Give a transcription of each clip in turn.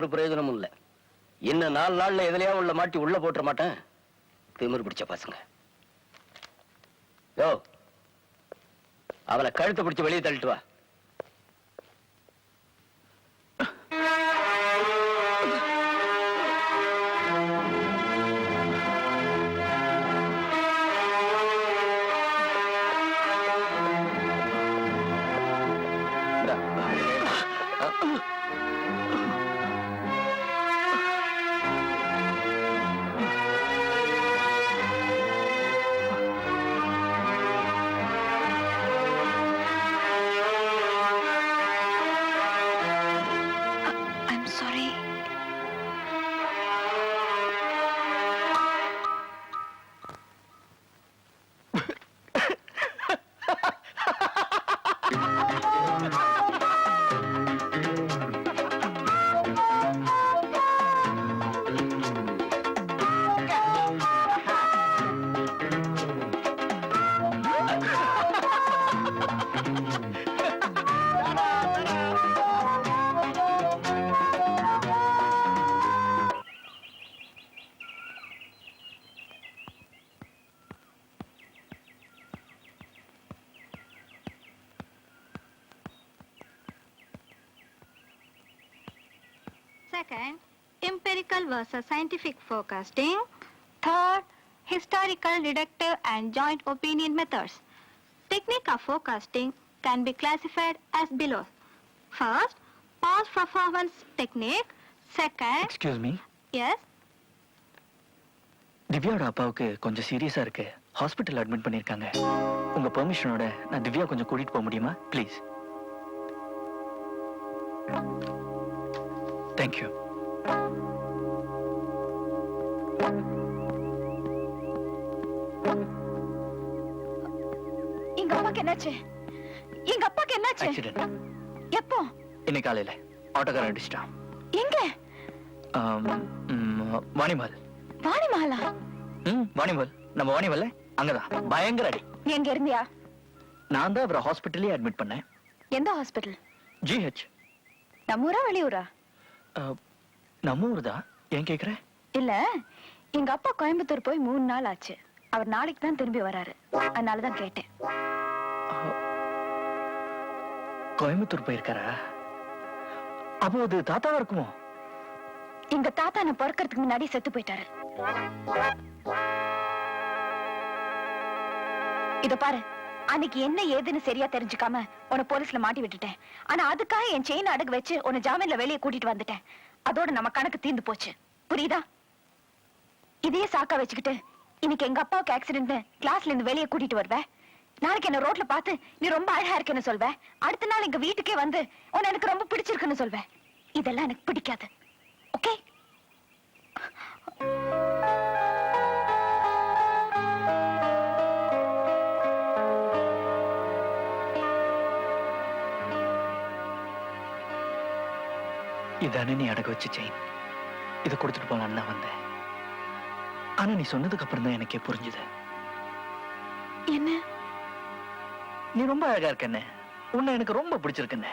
ஒரு பிரயோஜனமும் இல்ல. இன்னும் 4 நாள்ல எதுலயா உள்ள மாட்டி உள்ள போட்டுற மாட்டேன். திமிரு பிடிச்ச பசங்க. யோ, அவளை கழுத்தை பிடிச்சு வெளியே தள்ளிட்டு வா. Second, empirical versus scientific forecasting. Third, historical, deductive and joint opinion methods. Technique of forecasting can be classified as below. First, past performance technique. Second, Excuse me. yes, திவ்யாவோட அப்பாவுக்கு கொஞ்சம் சீரியஸா இருக்கு. ஹாஸ்பிட்டல் அட்மிட் பண்ணிருக்காங்க. உங்க பெர்மிஷனோட நான் திவ்யா கொஞ்சம் கூட்டிட்டு போக முடியுமா? ப்ளீஸ். தேங்க்யூ. எங்க அப்பாக்கு என்னாச்சு? எங்க அப்பாக்கு என்னாச்சு? ஆக்சிடென்ட். எப்போ? இன்னைக்கு காலையில ஆட்டோக்காரன் அடிச்சிட்டான். எங்க? வாணிமல். வாணிமஹாலா? வாணிமல். நம்ம வாணிமல்ல அங்கதான் பயங்கர அடி. நீ எங்க இருந்தியா? நான் தான் அவரை ஹாஸ்பிட்டல்லே அட்மிட் பண்ணேன். எந்த ஹாஸ்பிட்டல்? ஜிஹெச். நம்ம ஊரா வெளியூரா? நம்ம ஊர் தான். ஏன் கேக்குற? இல்ல, எங்க அப்பா கோயம்புத்தூர் போய் 3 நாள் ஆச்சு. அவர் நாளைக்கு தான் திரும்பி வராரு. அதனாலதான் கேட்டேன். கோயம்புத்தூர் போயிருக்காரா? அப்போ அது தாத்தாவா இருக்குமோ? எங்க தாத்தா நான் பிறக்கிறதுக்கு முன்னாடி செத்து போயிட்டாரு. இத பாரு, அன்னைக்கு என்ன ஏதுன்னு சரியா தெரிஞ்சுக்காம உன்னை போலீஸ்ல மாட்டி விட்டுட்டேன். ஆனா அதுக்காக என் செயினை அடகு வச்சு உன்னை ஜாமீன்ல வெளியே கூட்டிட்டு வந்துட்டேன். அதோட நம்ம கணக்கு தீர்ந்து போச்சு. புரியுதா? இதையே சாக்கா வச்சுக்கிட்டு இன்னைக்கு எங்க அப்பாவுக்கு ஆக்சிடென்ட் கிளாஸ்ல இருந்து வெளியே கூட்டிட்டு வருவ. நாளைக்கு என்ன ரோட்ல பார்த்து நீ ரொம்ப அழகா இருக்கேன்னு சொல்வ. அடுத்த நாள் எங்க வீட்டுக்கே வந்து உன்னை எனக்கு ரொம்ப பிடிச்சிருக்குன்னு சொல்வ. இதெல்லாம் எனக்கு பிடிக்காது. ஓகே? இதானே நீ அடகு வச்சு செயின். இதை கொடுத்துட்டு போலான்னு தான் வந்தேன். ஆனா நீ சொன்னதுக்கு அப்புறம் தான் எனக்கே புரிஞ்சுது. என்ன? நீ ரொம்ப அழகா இருக்கன்னு, உன்னை எனக்கு ரொம்ப பிடிச்சிருக்குன்னு.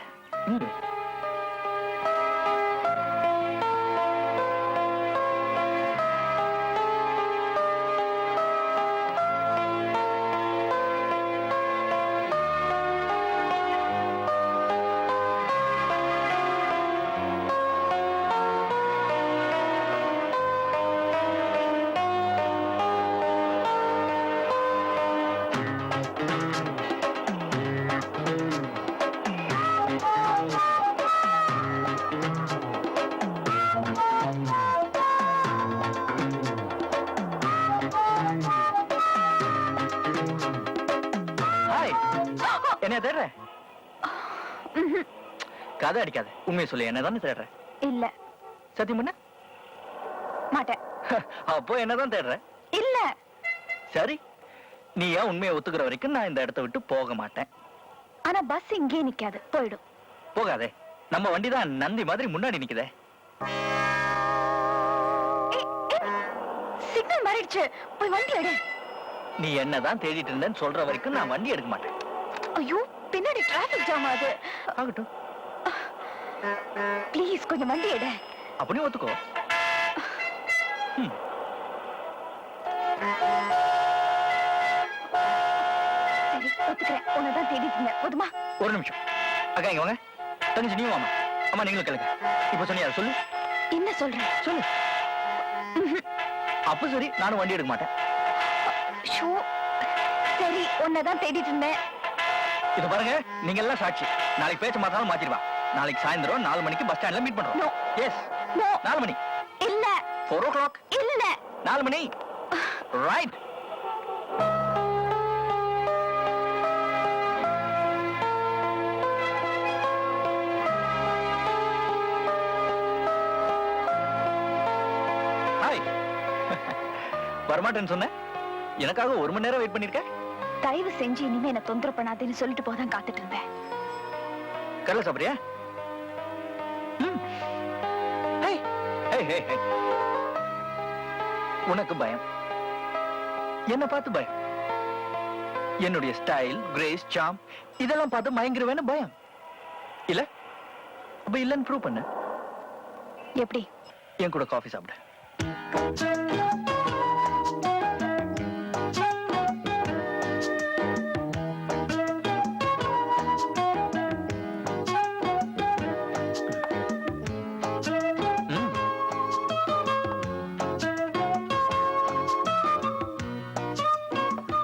என்ன தேடுற? கதை அடிக்காத. உண்மையை சொல்லு, என்னதானே தேடுற? இல்ல. சத்தியம் பண்ண மாட்டேன். அப்போ என்னதான் தேடுற? இல்ல. சரி, நீ ஏன் உண்மையை ஒத்துக்கிற வரைக்கும் நான் இந்த இடத்தை விட்டு போக மாட்டேன். ஆனா பஸ் இங்கே நிக்காது, போயிடும். போகாதே, நம்ம வண்டி தான் நந்தி மாதிரி முன்னாடி நிக்குதே. சிக்னல் மாறிடுச்சு, போய் வண்டி எடு. நீ என்னதான் தேடிட்டு இருந்தேன்னு சொல்ற வரைக்கும் நான் வண்டி எடுக்க மாட்டேன். ஐயோ, பின்னாடி டிராபிக் ஜாம் ஆகுது. ஆகட்டும். ப்ளீஸ் கொஞ்சம் வண்டி எடு. அப்படியும் ஒத்துக்கோ. சரி ஒத்துக்கிறேன். உன்னதான் தேடிட்டு இருந்தேன். போதுமா? ஒரு நிமிஷம் அக்கா, இங்க வாங்க. தங்கச்சி நீயும் வாமா. அம்மா நீங்களும் கேளுங்க. இப்ப சொன்னியா சொல்லு என்ன சொல்றேன்? சொல்லு. அப்ப சரி, நானும் வண்டி எடுக்க மாட்டேன். ஷோ, சரி உன்னதான் தேடிட்டு இருந்தேன். இத பாருங்க, நீங்க எல்லாம் சாட்சி. நாளைக்கு பேச்ச மாத்தாலும் மாத்திடுவா. நாளைக்கு சாயந்தரம் 4 மணிக்கு பஸ் ஸ்டாண்ட்ல மீட் பண்றோம். No. Yes, No. 4 மணி. இல்ல 4 o'clock. இல்ல 4 மணி. ரைட். ஹாய். வரமாட்டேன்னு சொன்னேன். எனக்காக 1 மணி நேரம் வெயிட் பண்ணிருக்க. தயவு செஞ்சு இனிமே என்ன தொந்தரவு பண்ணாதேன்னு சொல்லிட்டு போதான் காத்துட்டு இருந்தேன். கடலை சாப்பிடுறியா? Hey hey hey hey. உனக்கு பயம், என்ன பார்த்து பயம். என்னுடைய ஸ்டைல், கிரேஸ், சாம் இதெல்லாம் பார்த்து மயங்கிருவேன்னு பயம் இல்ல? அப்ப இல்லன்னு ப்ரூவ் பண்ணு. எப்படி? என் கூட காஃபி சாப்பிடு.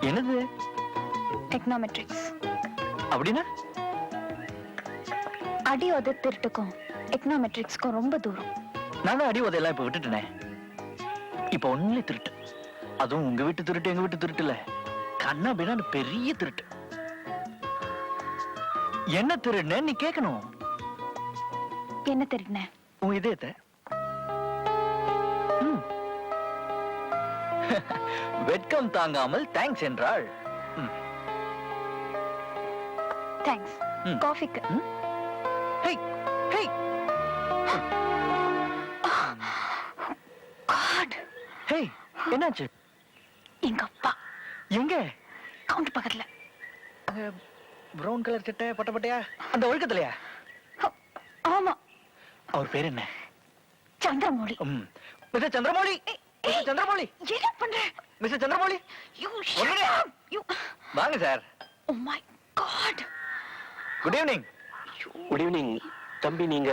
என்னது? எக்கனாமெட்ரிக்ஸ். அப்படின்னா? அடி உத திருட்டுக்கும் எக்கனாமெட்ரிக்ஸ்க்கும் ரொம்ப தூரம். நான் அடி உதையெல்லாம் இப்ப விட்டுட்டேனே. இப்ப ஒன்லி திருட்டு. அதுவும் உங்க வீட்டு திருட்டு, எங்க வீட்டு திருட்டு இல்ல. கண்ணா பின்னாடி பெரிய திருட்டு. என்ன திருடுன நீ கேட்கணும். என்ன திருடின? உன் இதயத்தை. வெட்கம் தாங்காமல் தேங்க்ஸ் என்றாள். தேங்க்ஸ். காஃபிக்கு. Hey hey. காட். ஹேய், என்னாச்சு? எங்க அப்பா. எங்க? கவுண்ட் பக்கத்துல. பிரவுன் கலர் சட்டை பட்டப்பட்டையா? அந்த ஒழுக்கத்திலையா? ஆமா. அவர் பேர் என்ன? சந்திரமௌலி. மிஸ்டர் சந்திரமௌலி. மிஸ்டர் சந்திரமௌலி. என்ன பண்ற? மிஸ்டர் சந்திரமௌலி. வாங்க sir. Oh my God. Good evening. Good evening. தம்பி நீங்க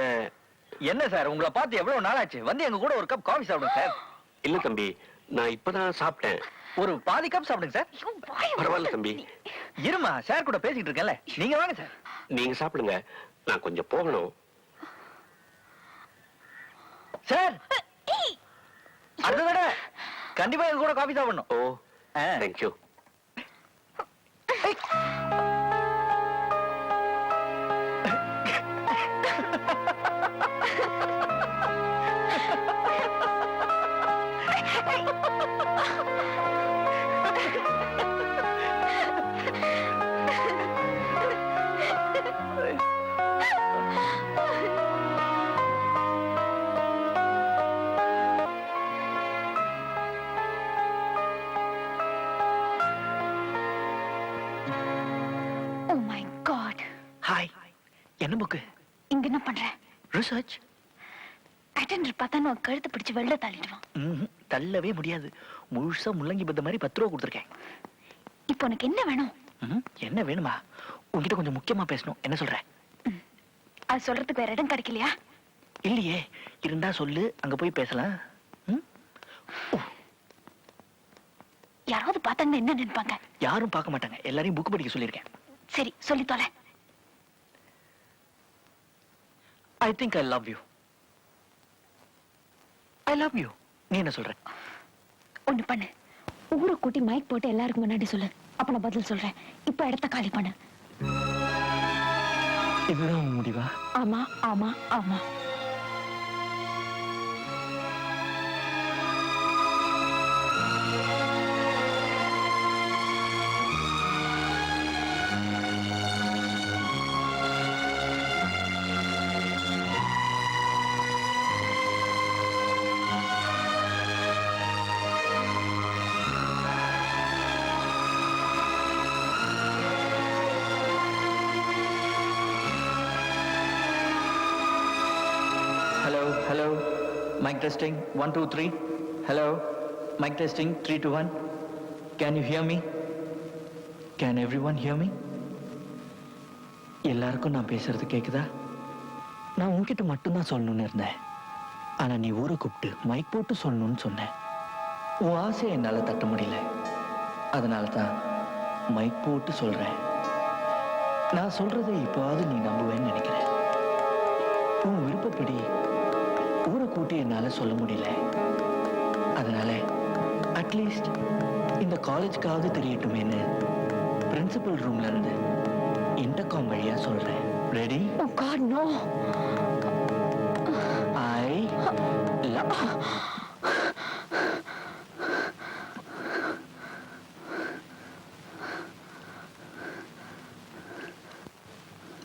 என்ன சார், உங்களை பார்த்து எவ்வளவு நாள் ஆச்சு. வந்து எங்க கூட ஒரு கப் காஃபி சாப்பிடுங்க சார். இல்ல தம்பி, நான் இப்பதான் சாப்பிட்டேன். ஒரு பாதி கப் சாப்பிடுங்க சார். பரவாயில்ல தம்பி. இருமா, சார் கூட பேசிட்டு இருக்கேன்ல. நீங்க வாங்க சார். நீங்க சாப்பிடுங்க, நான் கொஞ்சம் போகணும். சார், அடுத்த தடவை கண்டிப்பா எங்க கூட காஃபி சாப்பிடணும். Oh, thank you. Oh my God. Hi. என்ன புக்கு? இங்க என்ன பண்ற? ரிசர்ச். அட்டெண்டர் பார்த்தா நான் கழுத்து பிடிச்சு வெளில தள்ளிடுவான். தள்ளவே முடியாது. முழுசா முள்ளங்கி பத்த மாதிரி 10 ரூபா கொடுத்துருக்கேன். இப்போ உனக்கு என்ன வேணும்? என்ன வேணுமா? உங்ககிட்ட கொஞ்சம் முக்கியமா பேசணும். என்ன சொல்ற? அது சொல்றதுக்கு வேற இடம் கிடைக்கலையா? இல்லையே. இருந்தா சொல்லு, அங்க போய் பேசலாம். யாராவது பார்த்தாங்கன்னா என்ன நினைப்பாங்க? யாரும் பார்க்க மாட்டாங்க. எல்லாரையும் புக் படிக்க சொல்லியிருக்கேன். சரி சொல்லி தொலை. I think I love you. I love you. நீ என்ன சொல்ற? ஒண்ணு பண்ணு, ஊரை கூட்டி மைக் போட்டு எல்லாருக்கும் முன்னாடி சொல்லு. அப்ப நான் பதில் சொல்றேன். இப்ப இடத்த காலி பண்ணு. இதுதான் முடிவா? ஆமா ஆமா ஆமா. Mic testing 1 2 3. Hello. Mic testing 3 2 1. Can you hear me? Can everyone hear me? எல்லாருக்கும் நான் பேசுறது கேக்குதா? நான் உன்கிட்ட மட்டும்தான் சொல்லணும்னு இருந்தேன். ஆனா நீ ஊரை கூப்பிட்டு மைக் போட்டு சொல்லணும்னு சொன்னேன். உன் ஆசையை என்னால தட்ட முடியல. அதனால தான் மைக் போட்டு சொல்றேன். நான் சொல்றதை இப்போவாது நீ நம்புவேன்னு நினைக்கிறேன். உன் விருப்பப்படி ஊரை கூட்டி என்னால சொல்ல முடியல. அதனால அட்லீஸ்ட் இந்த காலேஜ்க்காவது தெரியட்டுமேன்னு பிரின்சிபல் ரூம்ல இருந்து இன்டர்காம் வழியா சொல்றேன். Ready? Oh God, no. I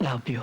love you.